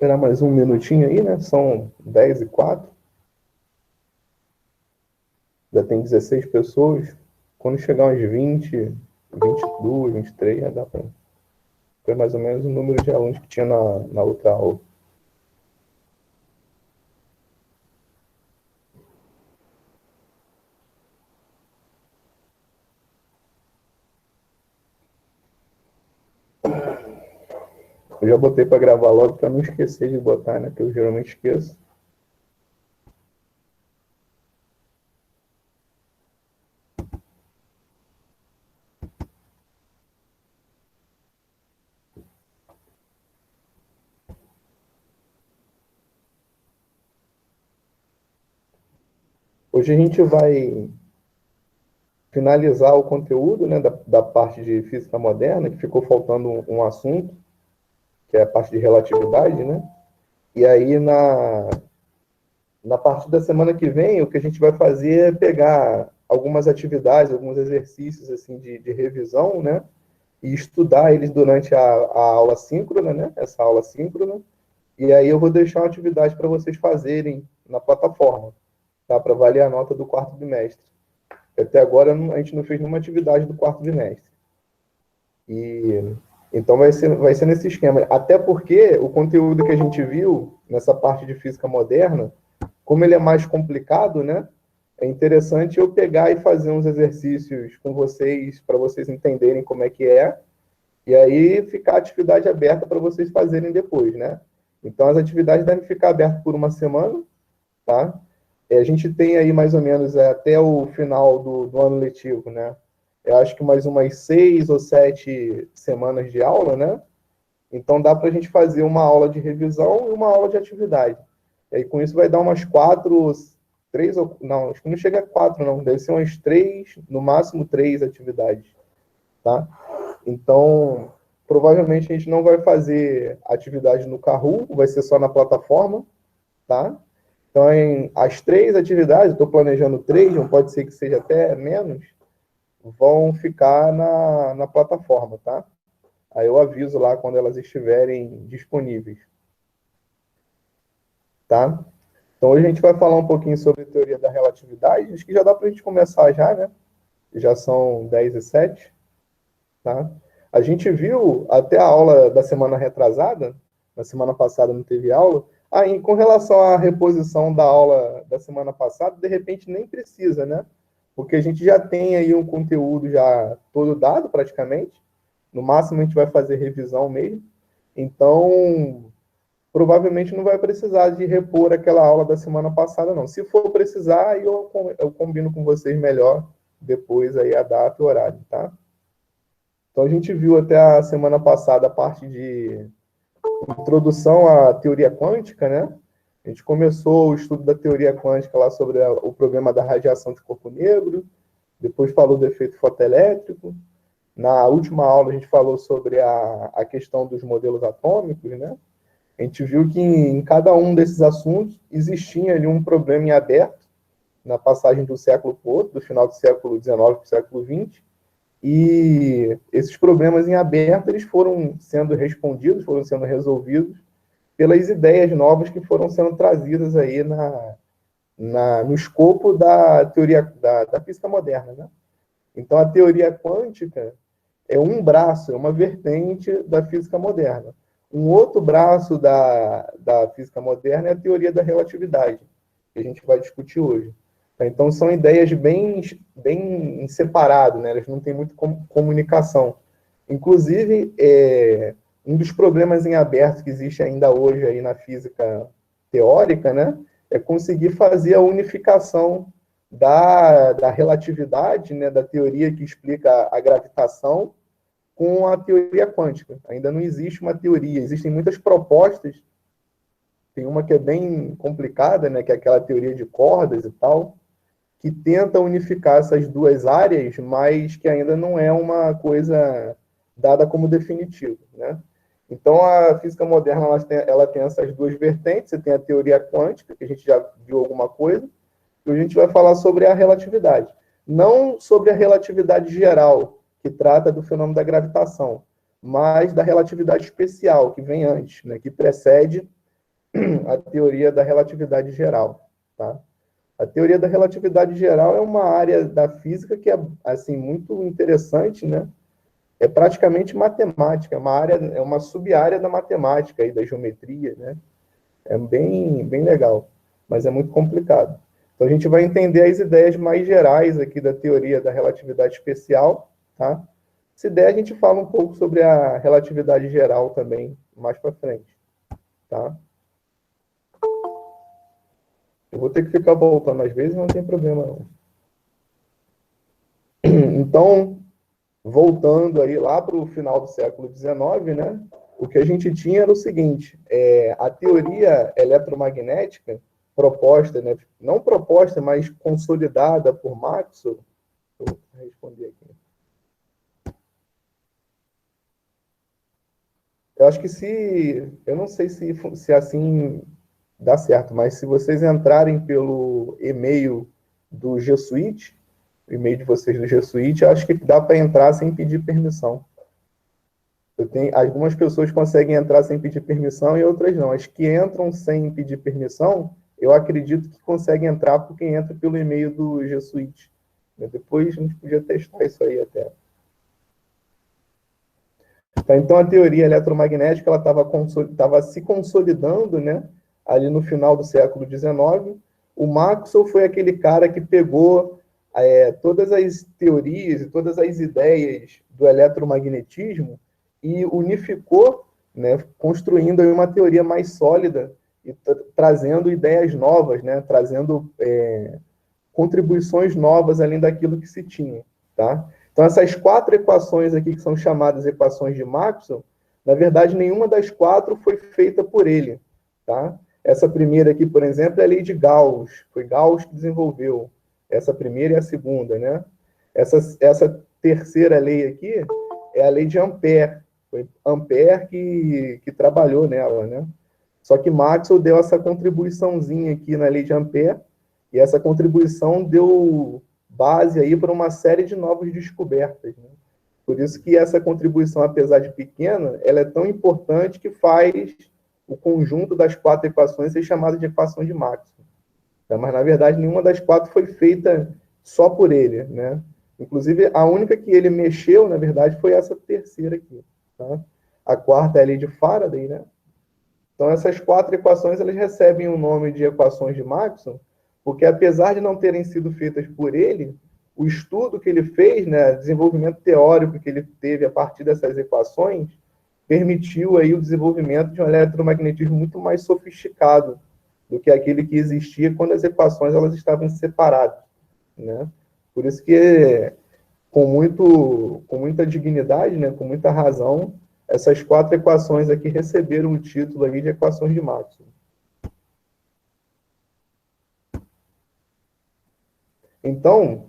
Esperar mais um minutinho aí, né? São 10h04. Já tem 16 pessoas. Quando chegar uns 20, 22, 23, já dá para... Foi mais ou menos o número de alunos que tinha na outra aula. Eu já botei para gravar logo para não esquecer de botar, né? Que eu geralmente esqueço. Hoje a gente vai finalizar o conteúdo, né, da parte de física moderna, que ficou faltando um assunto, que é a parte de relatividade, né? E aí, na partir da semana que vem, o que a gente vai fazer é pegar algumas atividades, alguns exercícios assim de revisão, né? E estudar eles durante a aula síncrona, né? Essa aula síncrona. E aí eu vou deixar uma atividade para vocês fazerem na plataforma, tá? Para avaliar a nota do quarto bimestre. Até agora a gente não fez nenhuma atividade do quarto bimestre. E então vai ser nesse esquema. Até porque o conteúdo que a gente viu nessa parte de física moderna, como ele é mais complicado, né? É interessante eu pegar e fazer uns exercícios com vocês, para vocês entenderem como é que é, e aí ficar a atividade aberta para vocês fazerem depois, né? Então, as atividades devem ficar abertas por uma semana, tá? A gente tem aí mais ou menos até o final do ano letivo, né? Eu acho que mais umas 6 ou 7 semanas de aula, né? Então dá para a gente fazer uma aula de revisão e uma aula de atividade. E aí com isso vai dar umas 4, 3 ou... Não, acho que não chega a 4, não. Deve ser umas 3, no máximo 3 atividades, tá? Então, provavelmente a gente não vai fazer atividade no Kahoot, vai ser só na plataforma, tá? Então, as 3 atividades, estou planejando 3, não pode ser que seja até menos, vão ficar na plataforma, tá? Aí eu aviso lá quando elas estiverem disponíveis, tá? Então hoje a gente vai falar um pouquinho sobre a teoria da relatividade. Acho que já dá para a gente começar já, né? Já são 10h07, tá? A gente viu até a aula da semana retrasada, na semana passada não teve aula. Com relação à reposição da aula da semana passada, de repente nem precisa, né? Porque a gente já tem aí um conteúdo já todo dado praticamente. No máximo a gente vai fazer revisão mesmo. Então, provavelmente não vai precisar de repor aquela aula da semana passada, não. Se for precisar, eu combino com vocês melhor depois aí a data e o horário, tá? Então, a gente viu até a semana passada a parte de introdução à teoria quântica, né? A gente começou o estudo da teoria quântica lá sobre o problema da radiação de corpo negro, depois falou do efeito fotoelétrico. Na última aula, a gente falou sobre a questão dos modelos atômicos, né? A gente viu que em cada um desses assuntos existia ali um problema em aberto na passagem do século todo, do final do século XIX para o século XX, e esses problemas em aberto eles foram sendo respondidos, foram sendo resolvidos pelas ideias novas que foram sendo trazidas aí no escopo da teoria da física moderna, né? Então, a teoria quântica é um braço, é uma vertente da física moderna. Um outro braço da física moderna é a teoria da relatividade, que a gente vai discutir hoje. Então, são ideias bem separadas, né? Elas não têm muito comunicação. Inclusive, um dos problemas em aberto que existe ainda hoje aí na física teórica, né? É conseguir fazer a unificação da relatividade, né? Da teoria que explica a gravitação, com a teoria quântica. Ainda não existe uma teoria, existem muitas propostas. Tem uma que é bem complicada, né, que é aquela teoria de cordas e tal, que tenta unificar essas duas áreas, mas que ainda não é uma coisa dada como definitiva, né? Então, a física moderna ela tem essas duas vertentes. Você tem a teoria quântica, que a gente já viu alguma coisa, e a gente vai falar sobre a relatividade. Não sobre a relatividade geral, que trata do fenômeno da gravitação, mas da relatividade especial, que vem antes, né, que precede a teoria da relatividade geral, tá? A teoria da relatividade geral é uma área da física que é, assim, muito interessante, né? É praticamente matemática, é uma sub-área da matemática e da geometria, né? É bem legal, mas é muito complicado. Então, a gente vai entender as ideias mais gerais aqui da teoria da relatividade especial, tá? Se der, a gente fala um pouco sobre a relatividade geral também, mais para frente, tá? Eu vou ter que ficar voltando às vezes, não tem problema não. Então, voltando aí lá para o final do século XIX, né? O que a gente tinha era o seguinte: a teoria eletromagnética proposta, né? Não proposta, mas consolidada por Maxwell. Vou responder aqui. Eu acho que eu não sei se assim dá certo, mas se vocês entrarem pelo e-mail do G Suite, o e-mail de vocês do G Suite, acho que dá para entrar sem pedir permissão. Algumas pessoas conseguem entrar sem pedir permissão e outras não. As que entram sem pedir permissão, eu acredito que conseguem entrar porque entra pelo e-mail do G Suite. Depois a gente podia testar isso aí até. Tá, então a teoria eletromagnética ela estava se consolidando, né, ali no final do século XIX. O Maxwell foi aquele cara que pegou todas as teorias e todas as ideias do eletromagnetismo e unificou, né, construindo aí uma teoria mais sólida e trazendo ideias novas, né, trazendo contribuições novas além daquilo que se tinha, tá? Então, essas quatro equações aqui, que são chamadas equações de Maxwell, na verdade, nenhuma das quatro foi feita por ele, tá? Essa primeira aqui, por exemplo, é a lei de Gauss. Foi Gauss que desenvolveu essa primeira e a segunda, né? Essa terceira lei aqui é a lei de Ampère. Foi Ampère que trabalhou nela, né? Só que Maxwell deu essa contribuiçãozinha aqui na lei de Ampère, e essa contribuição deu base aí para uma série de novas descobertas, né? Por isso que essa contribuição, apesar de pequena, ela é tão importante que faz o conjunto das quatro equações ser chamado de equação de Maxwell. Tá? Mas, na verdade, nenhuma das quatro foi feita só por ele, né? Inclusive, a única que ele mexeu, na verdade, foi essa terceira aqui. Tá? A quarta é a lei de Faraday, né? Então, essas quatro equações elas recebem o nome de equações de Maxwell, porque apesar de não terem sido feitas por ele, o estudo que ele fez, né, desenvolvimento teórico que ele teve a partir dessas equações, permitiu aí o desenvolvimento de um eletromagnetismo muito mais sofisticado do que aquele que existia quando as equações elas estavam separadas, né? Por isso que com muita dignidade, né, com muita razão, essas quatro equações aqui receberam o título aí de equações de Maxwell. Então,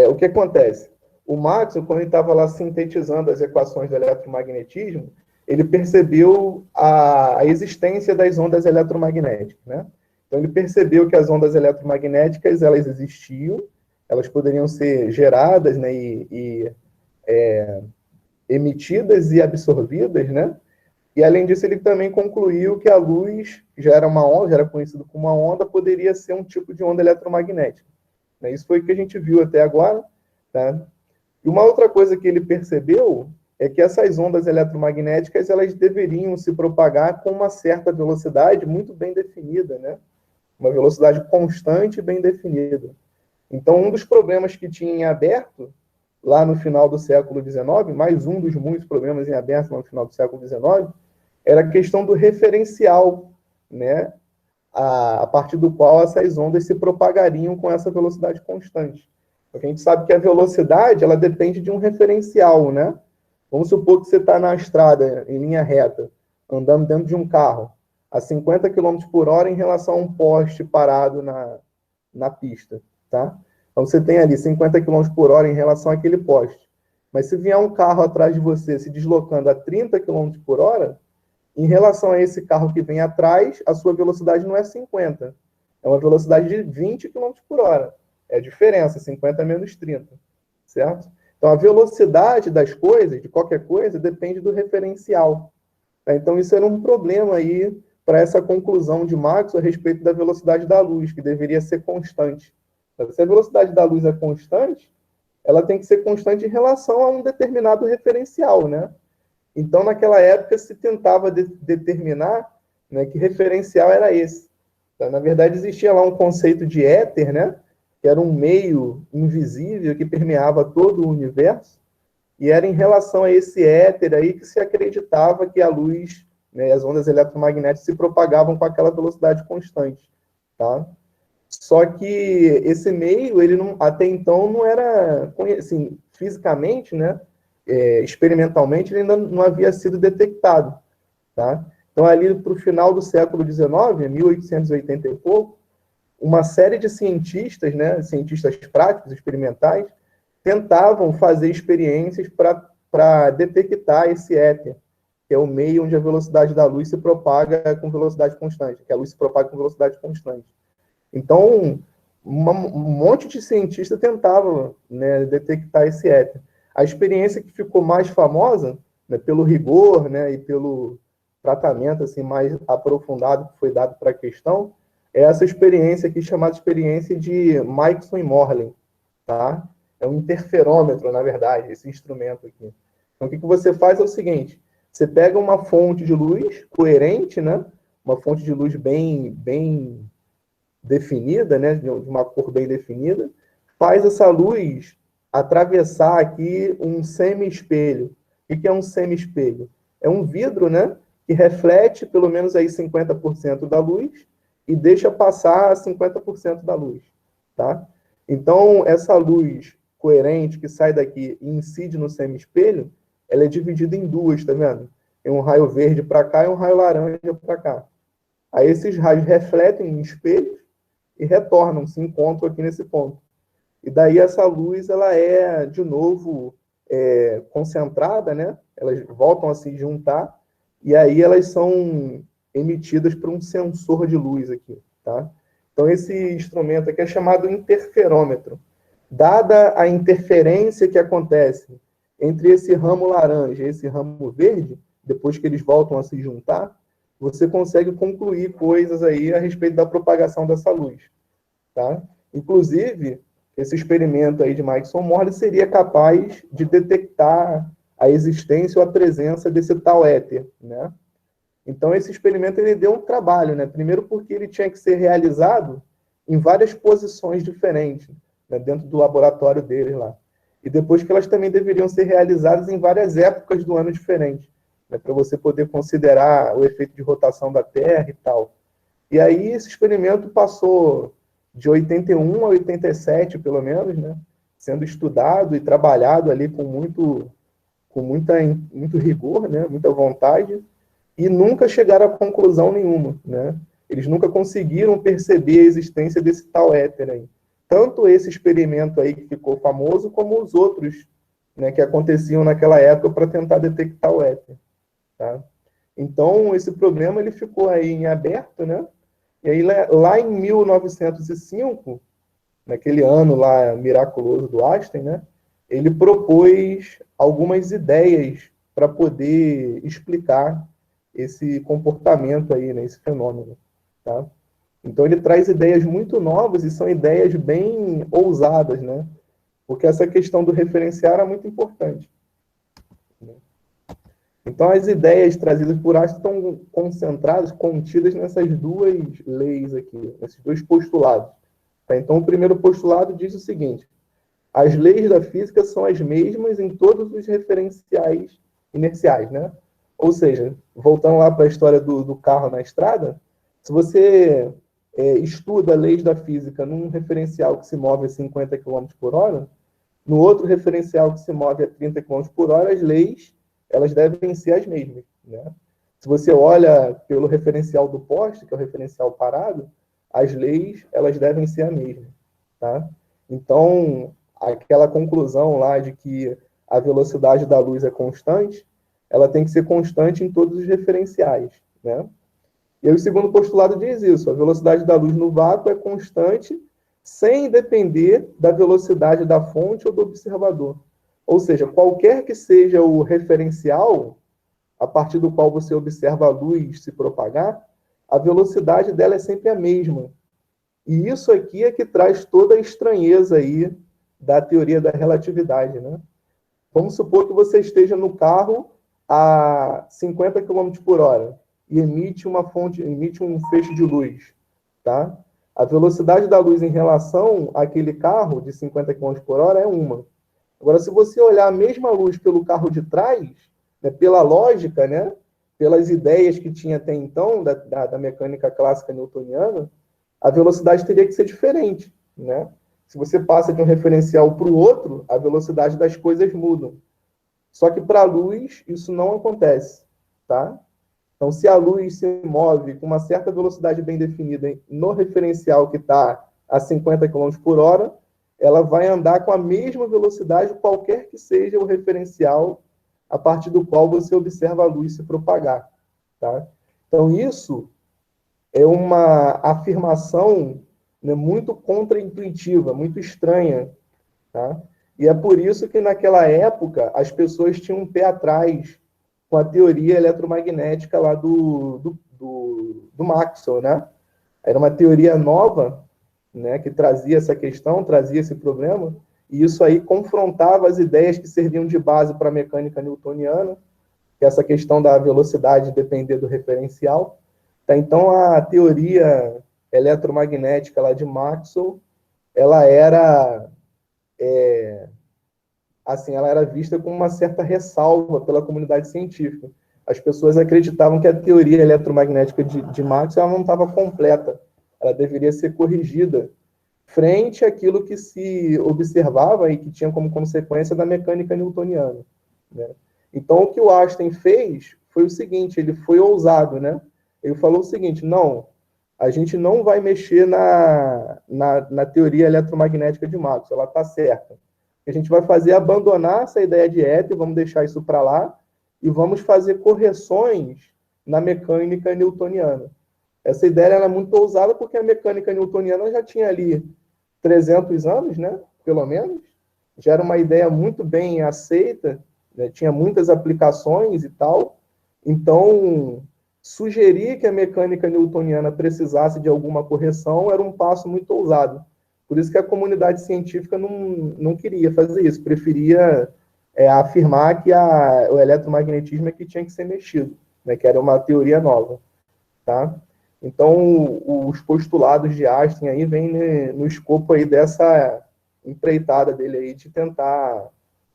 o que acontece? O Maxwell, quando ele estava lá sintetizando as equações do eletromagnetismo, ele percebeu a existência das ondas eletromagnéticas, né? Então, ele percebeu que as ondas eletromagnéticas, elas existiam, elas poderiam ser geradas, né, emitidas e absorvidas, né? E, além disso, ele também concluiu que a luz, que já era uma onda, já era conhecido como uma onda, poderia ser um tipo de onda eletromagnética. Isso foi o que a gente viu até agora. Tá? E uma outra coisa que ele percebeu é que essas ondas eletromagnéticas elas deveriam se propagar com uma certa velocidade muito bem definida, né? Uma velocidade constante e bem definida. Então, um dos problemas que tinha em aberto lá no final do século XIX, mais um dos muitos problemas em aberto lá no final do século XIX, era a questão do referencial, né? A partir do qual essas ondas se propagariam com essa velocidade constante. Porque a gente sabe que a velocidade ela depende de um referencial, né? Vamos supor que você está na estrada, em linha reta, andando dentro de um carro, a 50 km por hora em relação a um poste parado na pista, tá? Então você tem ali 50 km por hora em relação àquele poste. Mas se vier um carro atrás de você se deslocando a 30 km por hora, em relação a esse carro que vem atrás, a sua velocidade não é 50, é uma velocidade de 20 km por hora. É a diferença, 50 menos 30, certo? Então, a velocidade das coisas, de qualquer coisa, depende do referencial. Tá? Então, isso era um problema aí para essa conclusão de Maxwell a respeito da velocidade da luz, que deveria ser constante. Se a velocidade da luz é constante, ela tem que ser constante em relação a um determinado referencial, né? Então, naquela época, se tentava determinar, né, que referencial era esse. Então, na verdade, existia lá um conceito de éter, né, que era um meio invisível que permeava todo o universo, e era em relação a esse éter aí que se acreditava que a luz, né, as ondas eletromagnéticas se propagavam com aquela velocidade constante, tá? Só que esse meio, ele não, até então não era, assim, fisicamente, né, experimentalmente, ele ainda não havia sido detectado, tá? Então, ali para o final do século XIX, 1880 e pouco, uma série de cientistas, né, cientistas práticos, experimentais, tentavam fazer experiências para detectar esse éter, que é o meio onde a velocidade da luz se propaga com velocidade constante, que a luz se propaga com velocidade constante. Então, um monte de cientistas tentavam, né, detectar esse éter. A experiência que ficou mais famosa, né, pelo rigor, né, e pelo tratamento assim, mais aprofundado que foi dado para a questão, é essa experiência aqui chamada experiência de Mikeson e Morley. Tá? É um interferômetro, na verdade, esse instrumento aqui. Então, o que você faz é o seguinte, você pega uma fonte de luz coerente, né, uma fonte de luz bem definida, né, de uma cor bem definida, faz essa luz atravessar aqui um semi-espelho. O que é um semi-espelho? É um vidro, né, que reflete pelo menos aí 50% da luz e deixa passar 50% da luz, tá? Então, essa luz coerente que sai daqui e incide no semi-espelho, ela é dividida em duas, tá vendo? Tem um raio verde para cá e um raio laranja para cá. Aí esses raios refletem em espelhos e retornam, se encontram aqui nesse ponto. E daí essa luz, ela é, de novo, concentrada, né? Elas voltam a se juntar, e aí elas são emitidas por um sensor de luz aqui, tá? Então, esse instrumento aqui é chamado interferômetro. Dada a interferência que acontece entre esse ramo laranja e esse ramo verde, depois que eles voltam a se juntar, você consegue concluir coisas aí a respeito da propagação dessa luz, tá? Inclusive, esse experimento aí de Mikeson-Morley seria capaz de detectar a existência ou a presença desse tal éter, né? Então, esse experimento ele deu um trabalho, né? Primeiro porque ele tinha que ser realizado em várias posições diferentes, né? Dentro do laboratório deles lá. E depois que elas também deveriam ser realizadas em várias épocas do ano diferentes, né? Para você poder considerar o efeito de rotação da Terra e tal. E aí esse experimento passou de 81 a 87, pelo menos, né? Sendo estudado e trabalhado ali muito rigor, né? Muita vontade, e nunca chegaram a conclusão nenhuma, né? Eles nunca conseguiram perceber a existência desse tal éter aí. Tanto esse experimento aí que ficou famoso, como os outros, né, que aconteciam naquela época para tentar detectar o éter, tá? Então, esse problema ele ficou aí em aberto, né? E aí, lá em 1905, naquele ano lá miraculoso do Einstein, né? Ele propôs algumas ideias para poder explicar esse comportamento aí, né? Esse fenômeno, tá? Então, ele traz ideias muito novas e são ideias bem ousadas, né? Porque essa questão do referencial era muito importante. Então, as ideias trazidas por Einstein estão concentradas, contidas nessas duas leis aqui, nesses dois postulados. Tá? Então, o primeiro postulado diz o seguinte: as leis da física são as mesmas em todos os referenciais inerciais, né? Ou seja, voltando lá para a história do carro na estrada, se você estuda leis da física num referencial que se move a 50 km por hora, no outro referencial que se move a 30 km por hora, as leis elas devem ser as mesmas, né? Se você olha pelo referencial do poste, que é o referencial parado, as leis elas devem ser a mesma, tá? Então, aquela conclusão lá de que a velocidade da luz é constante, ela tem que ser constante em todos os referenciais, né? E aí o segundo postulado diz isso: a velocidade da luz no vácuo é constante sem depender da velocidade da fonte ou do observador. Ou seja, qualquer que seja o referencial a partir do qual você observa a luz se propagar, a velocidade dela é sempre a mesma. E isso aqui é que traz toda a estranheza aí da teoria da relatividade, né? Vamos supor que você esteja no carro a 50 km por hora e emite um feixe de luz, tá? A velocidade da luz em relação àquele carro de 50 km por hora é uma. Agora, se você olhar a mesma luz pelo carro de trás, né, pela lógica, né, pelas ideias que tinha até então da mecânica clássica newtoniana, a velocidade teria que ser diferente, né? Se você passa de um referencial para o outro, a velocidade das coisas muda. Só que para a luz, isso não acontece, tá? Então, se a luz se move com uma certa velocidade bem definida no referencial que está a 50 km por hora, ela vai andar com a mesma velocidade, qualquer que seja o referencial a partir do qual você observa a luz se propagar, tá? Então, isso é uma afirmação, né, muito contraintuitiva, muito estranha, tá? E é por isso que naquela época as pessoas tinham um pé atrás com a teoria eletromagnética lá do Maxwell, né? Era uma teoria nova, né, que trazia essa questão, trazia esse problema, e isso aí confrontava as ideias que serviam de base para a mecânica newtoniana, que é essa questão da velocidade depender do referencial. Tá? Então, a teoria eletromagnética lá de Maxwell, ela era assim, ela era vista com uma certa ressalva pela comunidade científica. As pessoas acreditavam que a teoria eletromagnética de Maxwell não estava completa, ela deveria ser corrigida frente àquilo que se observava e que tinha como consequência da mecânica newtoniana, né? Então, o que o Einstein fez foi o seguinte, ele foi ousado, né? Ele falou o seguinte, não, a gente não vai mexer na teoria eletromagnética de Maxwell, ela está certa. A gente vai fazer é abandonar essa ideia de éter, vamos deixar isso para lá, e vamos fazer correções na mecânica newtoniana. Essa ideia era muito ousada porque a mecânica newtoniana já tinha ali 300 anos, né? Pelo menos. Já era uma ideia muito bem aceita, né? Tinha muitas aplicações e tal. Então, sugerir que a mecânica newtoniana precisasse de alguma correção era um passo muito ousado. Por isso que a comunidade científica não queria fazer isso, preferia afirmar que o eletromagnetismo é que tinha que ser mexido, né? Que era uma teoria nova, tá? Então, os postulados de Einstein aí vêm no escopo aí dessa empreitada dele aí de tentar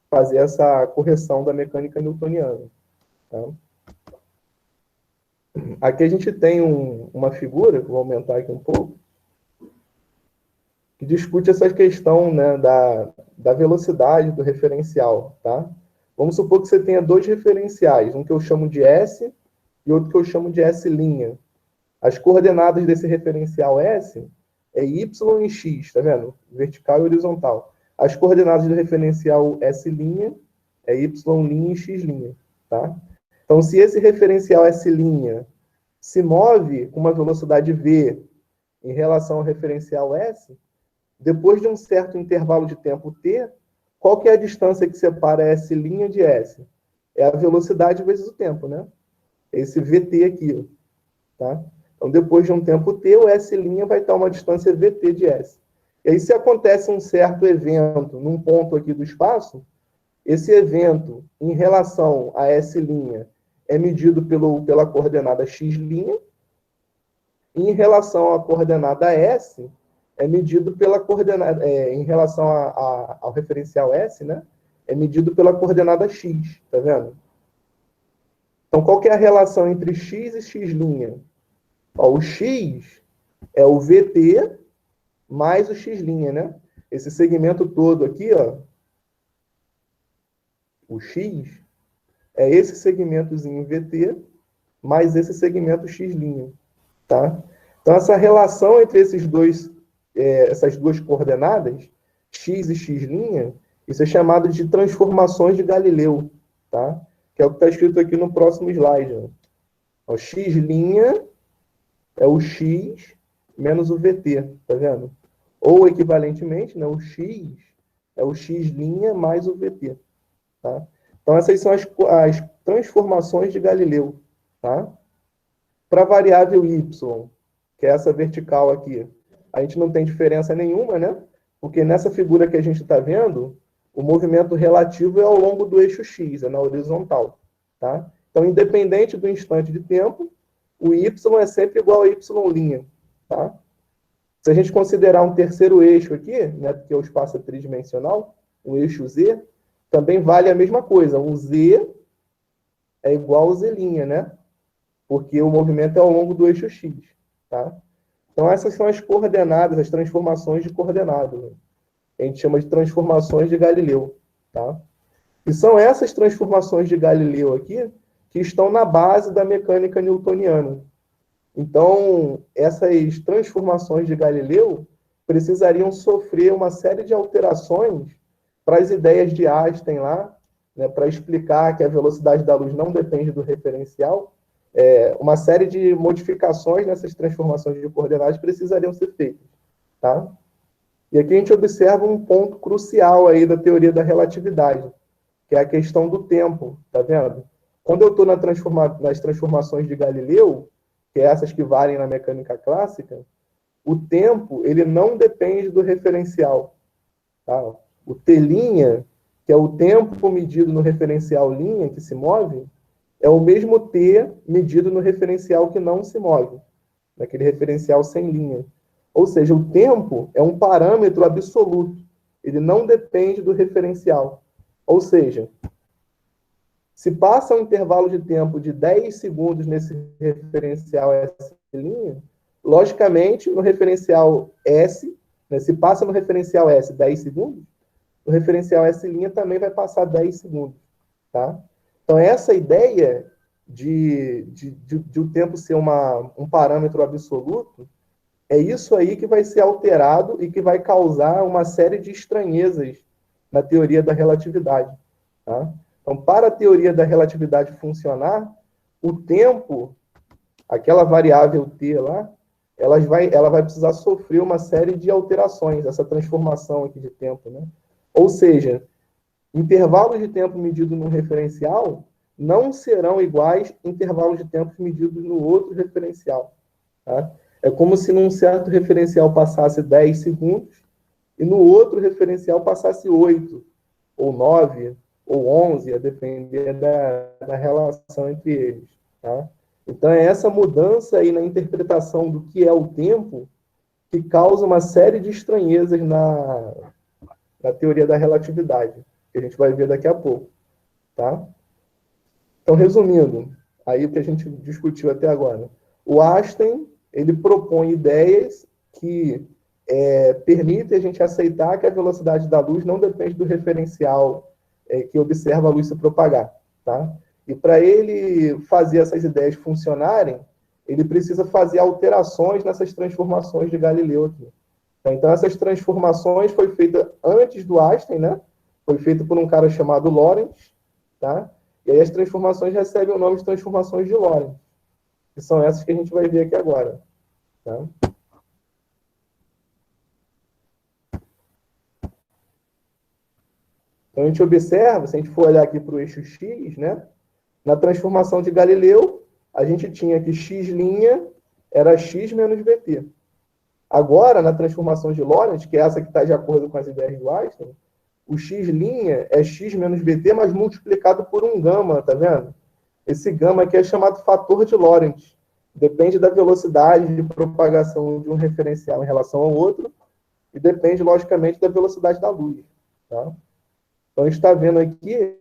fazer essa correção da mecânica newtoniana, tá? Aqui a gente tem uma figura, vou aumentar aqui um pouco, que discute essa questão, né, da velocidade do referencial, tá? Vamos supor que você tenha dois referenciais, um que eu chamo de S e outro que eu chamo de S'. As coordenadas desse referencial S é Y e X, tá vendo? Vertical e horizontal. As coordenadas do referencial S' é Y' e X', tá? Então, se esse referencial S' se move com uma velocidade V em relação ao referencial S, depois de um certo intervalo de tempo T, qual que é a distância que separa S' de S? É a velocidade vezes o tempo, né? Esse VT aqui, tá? Então, depois de um tempo T, o S' vai estar uma distância VT de S. E aí, se acontece um certo evento num ponto aqui do espaço, esse evento, em relação a S', é medido pela coordenada X', e em relação à coordenada S, é medido pela coordenada, em relação ao referencial S, né? É medido pela coordenada X, tá vendo? Então, qual que é a relação entre X e X'? Ó, o X é o VT mais o X', né? Esse segmento todo aqui, ó, o X, é esse segmentozinho VT mais esse segmento X', tá? Então, essa relação entre essas duas coordenadas, X e X', isso é chamado de transformações de Galileu, tá? Que é o que está escrito aqui no próximo slide. Ó. O X' é o X menos o VT, tá vendo? Ou, equivalentemente, né, o X é o X' mais o VT, tá? Então, essas são as transformações de Galileu, tá? Para a variável y, que é essa vertical aqui, a gente não tem diferença nenhuma, né? Porque nessa figura que a gente está vendo, o movimento relativo é ao longo do eixo x, é na horizontal, tá? Então, independente do instante de tempo, o y é sempre igual a y', tá? Se a gente considerar um terceiro eixo aqui, né, porque o espaço é tridimensional, o eixo z, também vale a mesma coisa. O z é igual ao z', né? Porque o movimento é ao longo do eixo x, tá? Então, essas são as coordenadas, as transformações de coordenadas, né? A gente chama de transformações de Galileu, tá? E são essas transformações de Galileu aqui que estão na base da mecânica newtoniana. Então, essas transformações de Galileu precisariam sofrer uma série de alterações para as ideias de Einstein lá, né, para explicar que a velocidade da luz não depende do referencial. Uma série de modificações nessas transformações de coordenadas precisariam ser feitas, tá? E aqui a gente observa um ponto crucial aí da teoria da relatividade, que é a questão do tempo, tá vendo? Quando eu estou nas transformaçõ'es de Galileu, que é essas que valem na mecânica clássica, o tempo ele não depende do referencial, tá? O t', que é o tempo medido no referencial linha que se move, é o mesmo t medido no referencial que não se move, naquele referencial sem linha. Ou seja, o tempo é um parâmetro absoluto. Ele não depende do referencial. Ou seja, se passa um intervalo de tempo de 10 segundos nesse referencial S', logicamente, no referencial S, né, se passa no referencial S 10 segundos, o referencial S' também vai passar 10 segundos. Tá? Então, essa ideia de o tempo ser um parâmetro absoluto, é isso aí que vai ser alterado e que vai causar uma série de estranhezas na teoria da relatividade. Tá? Então, para a teoria da relatividade funcionar, o tempo, aquela variável t lá, ela vai precisar sofrer uma série de alterações, essa transformação aqui de tempo, né? Ou seja, intervalos de tempo medidos no referencial não serão iguais a intervalos de tempo medidos no outro referencial. Tá? É como se num certo referencial passasse 10 segundos e no outro referencial passasse 8, ou 9, ou 11, a depender da relação entre eles. Tá? Então, é essa mudança aí na interpretação do que é o tempo que causa uma série de estranhezas na teoria da relatividade, que a gente vai ver daqui a pouco. Tá? Então, resumindo, aí o que a gente discutiu até agora. O Einstein, ele propõe ideias que permitem a gente aceitar que a velocidade da luz não depende do referencial que observa a luz se propagar. Tá? E para ele fazer essas ideias funcionarem, ele precisa fazer alterações nessas transformações de Galileu aqui. Então, essas transformações foi feita antes do Einstein, né? Foi feita por um cara chamado Lorentz, tá? E aí as transformações recebem o nome de transformações de Lorentz, que são essas que a gente vai ver aqui agora. Tá? Então, a gente observa, se a gente for olhar aqui para o eixo x, né? Na transformação de Galileu, a gente tinha que x' era x menos vt. Agora, na transformação de Lorentz, que é essa que está de acordo com as ideias do Einstein, o x' é x menos vt, mas multiplicado por um gama, tá vendo? Esse gama aqui é chamado fator de Lorentz. Depende da velocidade de propagação de um referencial em relação ao outro e depende, logicamente, da velocidade da luz. Tá? Então, a gente está vendo aqui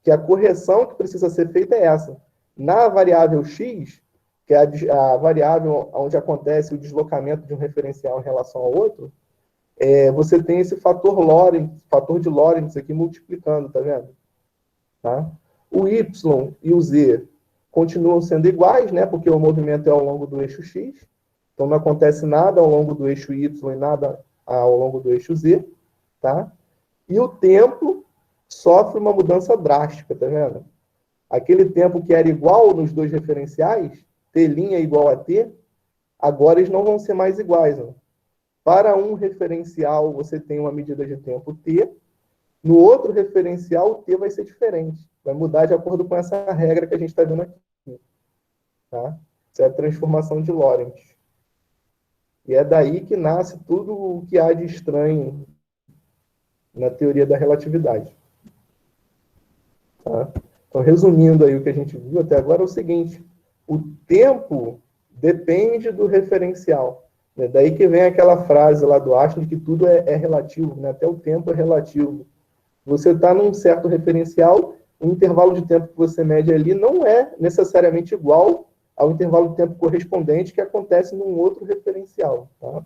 que a correção que precisa ser feita é essa. Na variável x, que é a variável onde acontece o deslocamento de um referencial em relação ao outro, você tem esse fator de Lorentz aqui multiplicando, tá vendo? Tá? O y e o z continuam sendo iguais, né? Porque o movimento é ao longo do eixo x, então não acontece nada ao longo do eixo y e nada ao longo do eixo z, tá? E o tempo sofre uma mudança drástica, tá vendo? Aquele tempo que era igual nos dois referenciais, t' igual a t, agora eles não vão ser mais iguais. Né? Para um referencial, você tem uma medida de tempo t, no outro referencial, o t vai ser diferente. Vai mudar de acordo com essa regra que a gente está vendo aqui. Tá? Isso é a transformação de Lorentz. E é daí que nasce tudo o que há de estranho na teoria da relatividade. Tá? Então, resumindo aí o que a gente viu até agora, é o seguinte: o tempo depende do referencial. Né? Daí que vem aquela frase lá do Einstein de que tudo é relativo, né? Até o tempo é relativo. Você está num certo referencial, o intervalo de tempo que você mede ali não é necessariamente igual ao intervalo de tempo correspondente que acontece num outro referencial. Tá?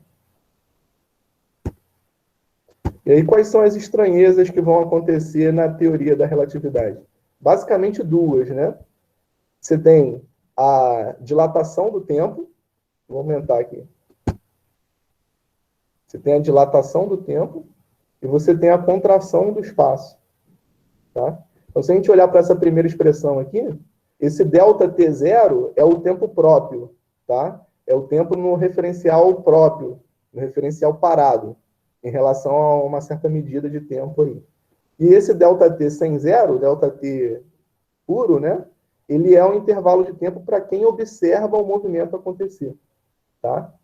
E aí, quais são as estranhezas que vão acontecer na teoria da relatividade? Basicamente duas, né? Você tem a dilatação do tempo, vou aumentar aqui. Você tem a dilatação do tempo e você tem a contração do espaço. Tá? Então, se a gente olhar para essa primeira expressão aqui, esse ΔT0 é o tempo próprio, tá? É o tempo no referencial próprio, no referencial parado, em relação a uma certa medida de tempo aí. E esse ΔT sem zero, ΔT puro, né? Ele é um intervalo de tempo para quem observa o movimento acontecer, tá?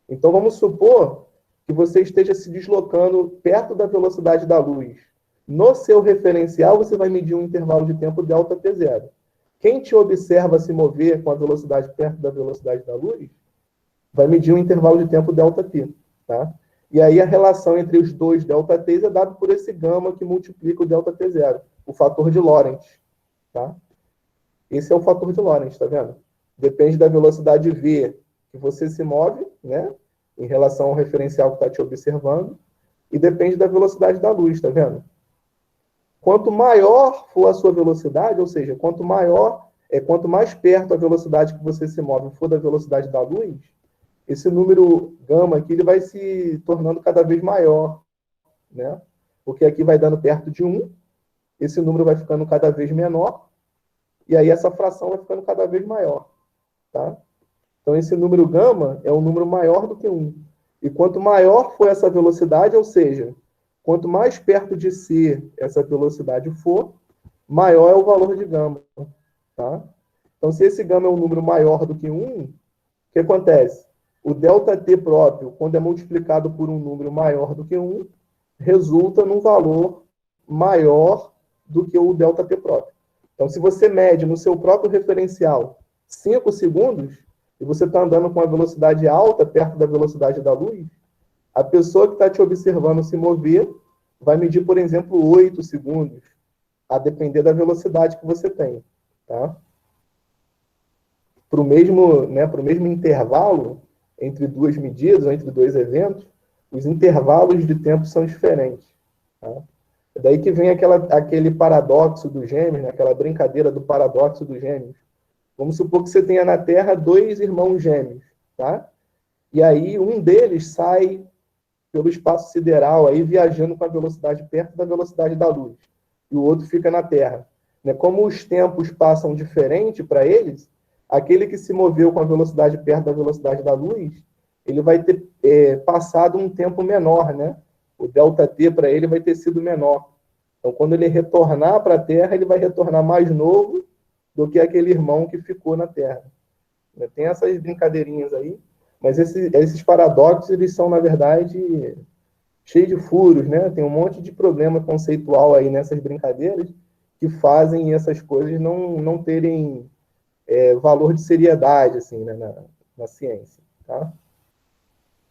Então, vamos supor que você esteja se deslocando perto da velocidade da luz. No seu referencial, você vai medir um intervalo de tempo ΔT0. Quem te observa se mover com a velocidade perto da velocidade da luz, vai medir um intervalo de tempo ΔT, tá? E aí a relação entre os dois ΔTs é dada por esse gama que multiplica o ΔT0, o fator de Lorentz, tá? Esse é o fator de Lorentz, tá vendo? Depende da velocidade v que você se move, né? Em relação ao referencial que está te observando, e depende da velocidade da luz, tá vendo? Quanto maior for a sua velocidade, ou seja, quanto mais perto a velocidade que você se move for da velocidade da luz, esse número gama aqui ele vai se tornando cada vez maior, né? Porque aqui vai dando perto de 1, esse número vai ficando cada vez menor, e aí essa fração vai ficando cada vez maior, tá? Então, esse número gama é um número maior do que 1. E quanto maior for essa velocidade, ou seja, quanto mais perto de si essa velocidade for, maior é o valor de gama. Tá? Então, se esse gama é um número maior do que 1, o que acontece? O ΔT próprio, quando é multiplicado por um número maior do que 1, resulta num valor maior do que o ΔT próprio. Então, se você mede no seu próprio referencial 5 segundos, e você está andando com a velocidade alta, perto da velocidade da luz, a pessoa que está te observando se mover vai medir, por exemplo, 8 segundos, a depender da velocidade que você tem. Tá? Para o mesmo intervalo entre duas medidas, ou entre dois eventos, os intervalos de tempo são diferentes. Tá? É daí que vem aquele paradoxo dos gêmeos, né? Aquela brincadeira do paradoxo dos gêmeos. Vamos supor que você tenha na Terra 2 irmãos gêmeos, tá? E aí um deles sai pelo espaço sideral, aí viajando com a velocidade perto da velocidade da luz, e o outro fica na Terra. Né? Como os tempos passam diferente para eles, aquele que se moveu com a velocidade perto da velocidade da luz, ele vai ter passado um tempo menor, né? O ΔT para ele vai ter sido menor. Então, quando ele retornar para a Terra, ele vai retornar mais novo do que aquele irmão que ficou na Terra. Tem essas brincadeirinhas aí, mas esses paradoxos, eles são, na verdade, cheios de furos, né? Tem um monte de problema conceitual aí nessas brincadeiras que fazem essas coisas não terem valor de seriedade, assim, né, na ciência, tá?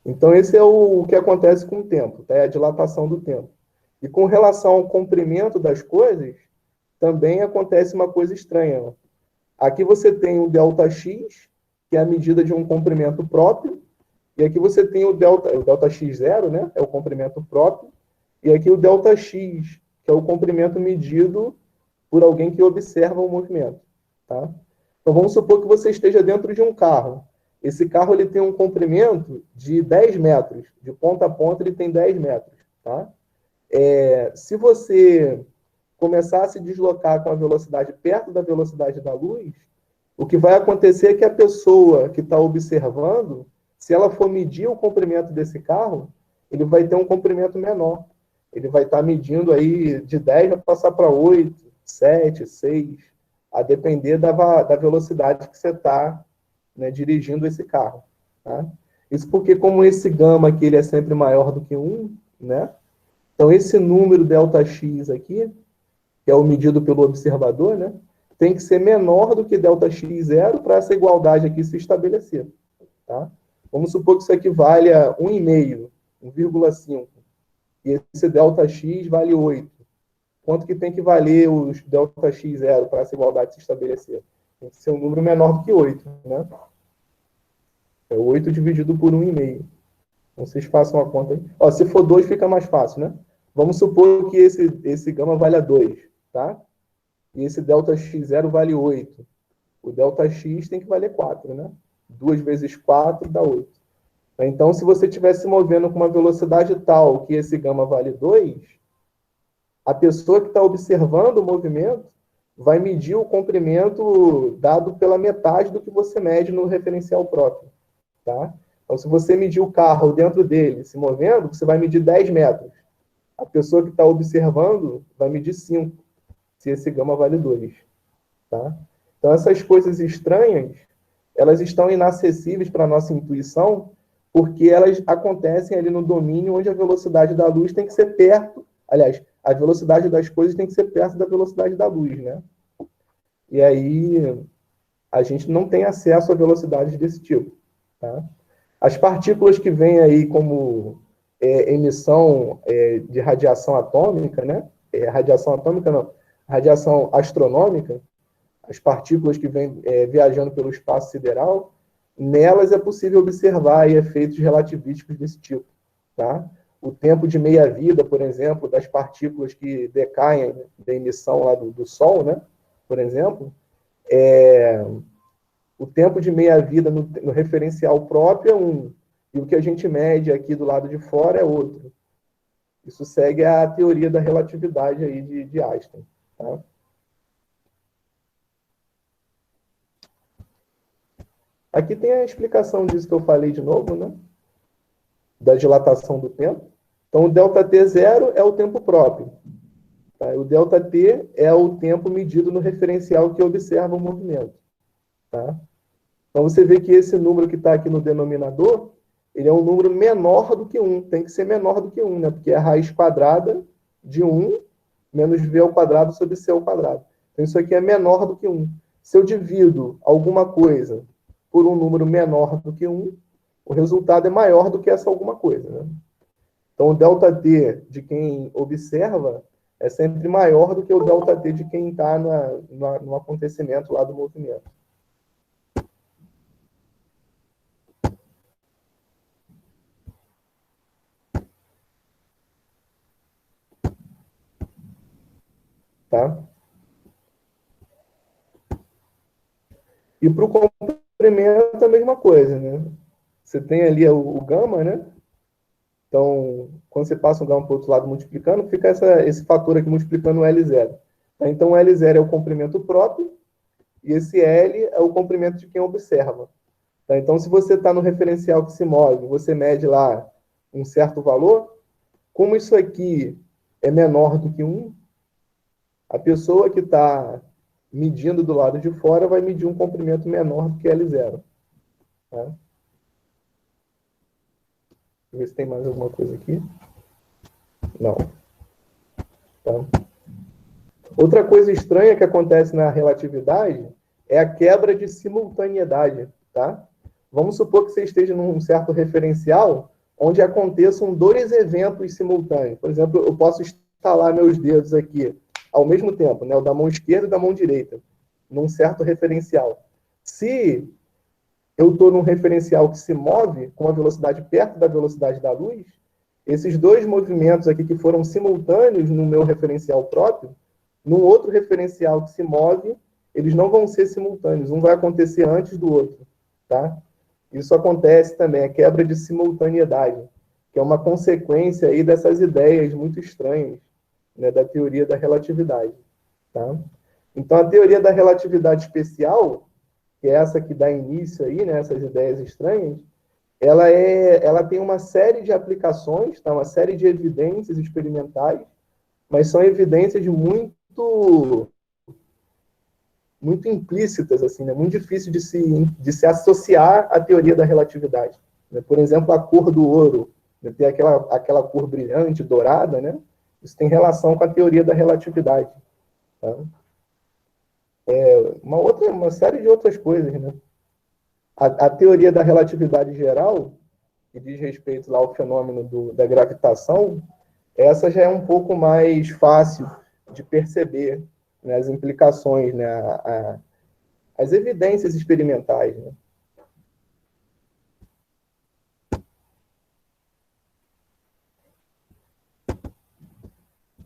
Então, esse é o que acontece com o tempo, tá? É a dilatação do tempo. E com relação ao comprimento das coisas, também acontece uma coisa estranha. Aqui você tem o ΔX, que é a medida de um comprimento próprio, e aqui você tem o ΔX0, né? É o comprimento próprio, e aqui o ΔX, que é o comprimento medido por alguém que observa o movimento, tá? Então vamos supor que você esteja dentro de um carro. Esse carro ele tem um comprimento de 10 metros, de ponta a ponta ele tem 10 metros, tá? Se você começar a se deslocar com a velocidade perto da velocidade da luz, o que vai acontecer é que a pessoa que está observando, se ela for medir o comprimento desse carro, ele vai ter um comprimento menor. Ele vai estar medindo aí de 10 vai passar para 8, 7, 6, a depender da velocidade que você está né, dirigindo esse carro. Tá? Isso porque, como esse gama aqui ele é sempre maior do que 1, né? Então, esse número ΔX aqui, que é o medido pelo observador, né, tem que ser menor do que ΔX0 para essa igualdade aqui se estabelecer. Tá? Vamos supor que isso aqui valha 1,5, 1,5, e esse ΔX vale 8. Quanto que tem que valer os ΔX0 para essa igualdade se estabelecer? Tem que ser um número menor do que 8. Né? É 8 dividido por 1,5. Então, vocês façam a conta aí. Ó, se for 2, fica mais fácil, né? Vamos supor que esse gama valha 2, tá? E esse ΔX0 vale 8. O ΔX tem que valer 4, né? 2 vezes 4 dá 8. Então, se você estiver se movendo com uma velocidade tal que esse gama vale 2, a pessoa que está observando o movimento vai medir o comprimento dado pela metade do que você mede no referencial próprio. Tá? Então, se você medir o carro dentro dele se movendo, você vai medir 10 metros. A pessoa que está observando vai medir 5, se esse gama vale 2. Tá? Então, essas coisas estranhas, elas estão inacessíveis para a nossa intuição, porque elas acontecem ali no domínio onde a velocidade da luz tem que ser perto. Aliás, a velocidade das coisas tem que ser perto da velocidade da luz, né? E aí, a gente não tem acesso a velocidades desse tipo. Tá? As partículas que vêm aí como emissão de radiação atômica, né? Radiação atômica não, radiação astronômica, as partículas que vêm viajando pelo espaço sideral, nelas é possível observar aí efeitos relativísticos desse tipo. Tá? O tempo de meia-vida, por exemplo, das partículas que decaem da emissão lá do Sol, né? Por exemplo, o tempo de meia-vida no referencial próprio é 1, e o que a gente mede aqui do lado de fora é outro. Isso segue a teoria da relatividade aí de Einstein. Tá? Aqui tem a explicação disso que eu falei de novo, né? Da dilatação do tempo. Então, o ΔT0 é o tempo próprio. Tá? O ΔT é o tempo medido no referencial que observa o movimento. Tá? Então, você vê que esse número que está aqui no denominador, ele é um número menor do que 1. Tem que ser menor do que 1, né? Porque é a raiz quadrada de 1 menos v ao quadrado sobre c ao quadrado. Então, isso aqui é menor do que 1. Se eu divido alguma coisa por um número menor do que 1, o resultado é maior do que essa alguma coisa. Né? Então, o ΔT de quem observa é sempre maior do que o ΔT de quem está no acontecimento lá do movimento. Tá? E para o comprimento, a mesma coisa. Né? Você tem ali o gama, né? Então, quando você passa um gama para o outro lado multiplicando, fica esse fator aqui multiplicando o L0. Então, o L0 é o comprimento próprio, e esse L é o comprimento de quem observa. Então, se você está no referencial que se move, você mede lá um certo valor, como isso aqui é menor do que 1, a pessoa que está medindo do lado de fora vai medir um comprimento menor do que L0. Tá? Deixa eu ver se tem mais alguma coisa aqui. Não. Tá? Outra coisa estranha que acontece na relatividade é a quebra de simultaneidade. Tá? Vamos supor que você esteja num certo referencial onde aconteçam 2 eventos simultâneos. Por exemplo, eu posso estalar meus dedos aqui ao mesmo tempo, né? O da mão esquerda e da mão direita, num certo referencial. Se eu estou num referencial que se move com uma velocidade perto da velocidade da luz, esses 2 movimentos aqui que foram simultâneos no meu referencial próprio, num outro referencial que se move, eles não vão ser simultâneos, um vai acontecer antes do outro. Tá? Isso acontece também, a quebra de simultaneidade, que é uma consequência aí dessas ideias muito estranhas, né, da teoria da relatividade. Tá? Então, a teoria da relatividade especial, que é essa que dá início aí, né, essas ideias estranhas, ela tem uma série de aplicações, tá? Uma série de evidências experimentais, mas são evidências muito muito implícitas, assim, né? Muito difícil de se associar à teoria da relatividade. Né? Por exemplo, a cor do ouro, né? Tem aquela cor brilhante, dourada, né? Isso tem relação com a teoria da relatividade. Tá? Uma série de outras coisas, né? A teoria da relatividade geral, que diz respeito lá ao fenômeno da gravitação, essa já é um pouco mais fácil de perceber, né, as implicações, né, as evidências experimentais. Né?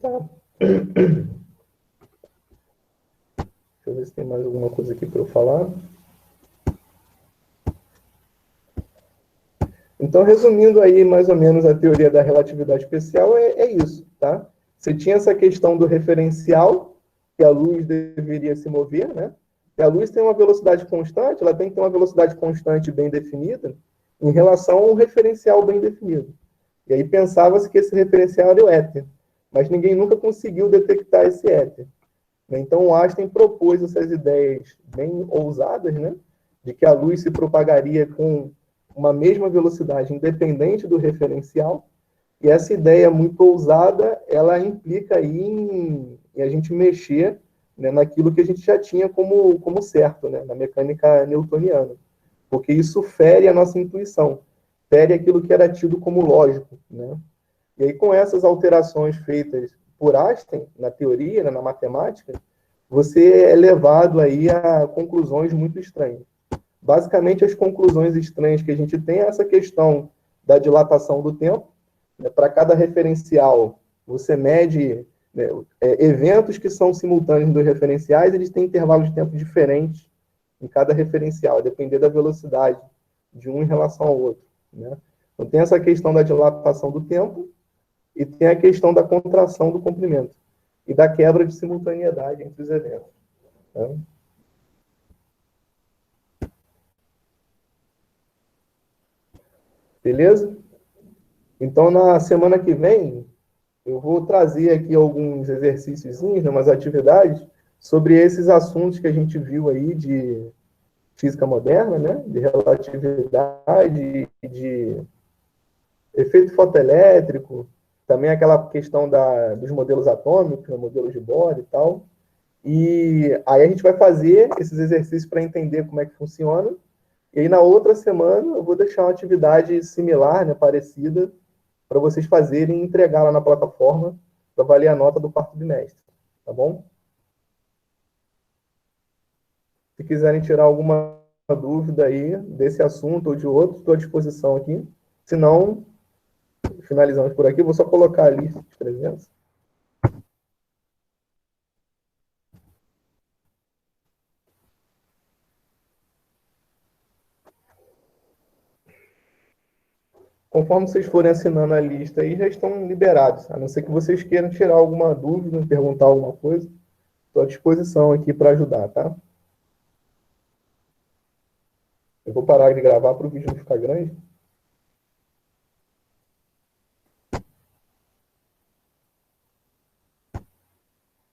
Tá. Deixa eu ver se tem mais alguma coisa aqui para eu falar. Então, resumindo aí mais ou menos a teoria da relatividade especial, é isso, tá? Você tinha essa questão do referencial, que a luz deveria se mover, né? E a luz tem uma velocidade constante, ela tem que ter uma velocidade constante bem definida em relação a um referencial bem definido. E aí pensava-se que esse referencial era o éter, mas ninguém nunca conseguiu detectar esse éter. Então, Einstein propôs essas ideias bem ousadas, né? De que a luz se propagaria com uma mesma velocidade independente do referencial. E essa ideia muito ousada, ela implica aí em a gente mexer, né, naquilo que a gente já tinha como certo, né, na mecânica newtoniana. Porque isso fere a nossa intuição, fere aquilo que era tido como lógico, né? E aí, com essas alterações feitas por Einstein, na teoria, né, na matemática, você é levado aí a conclusões muito estranhas. Basicamente, as conclusões estranhas que a gente tem é essa questão da dilatação do tempo. Né? Para cada referencial, você mede, né, eventos que são simultâneos dos referenciais, eles têm intervalos de tempo diferentes em cada referencial, a depender da velocidade de um em relação ao outro. Né? Então, tem essa questão da dilatação do tempo e tem a questão da contração do comprimento e da quebra de simultaneidade entre os eventos. Tá? Beleza? Então, na semana que vem, eu vou trazer aqui alguns exercícios, né, umas atividades, sobre esses assuntos que a gente viu aí de física moderna, né, de relatividade, de efeito fotoelétrico, também aquela questão dos modelos atômicos, né, modelos de Bohr e tal. E aí a gente vai fazer esses exercícios para entender como é que funciona. E aí na outra semana eu vou deixar uma atividade similar, né, parecida, para vocês fazerem e entregar lá na plataforma para valer a nota do quarto bimestre. Tá bom? Se quiserem tirar alguma dúvida aí desse assunto ou de outro, estou à disposição aqui. Se não, finalizamos por aqui. Vou só colocar a lista de presença. Conforme vocês forem assinando a lista aí, já estão liberados. A não ser que vocês queiram tirar alguma dúvida, perguntar alguma coisa. Estou à disposição aqui para ajudar, tá? Eu vou parar de gravar para o vídeo não ficar grande.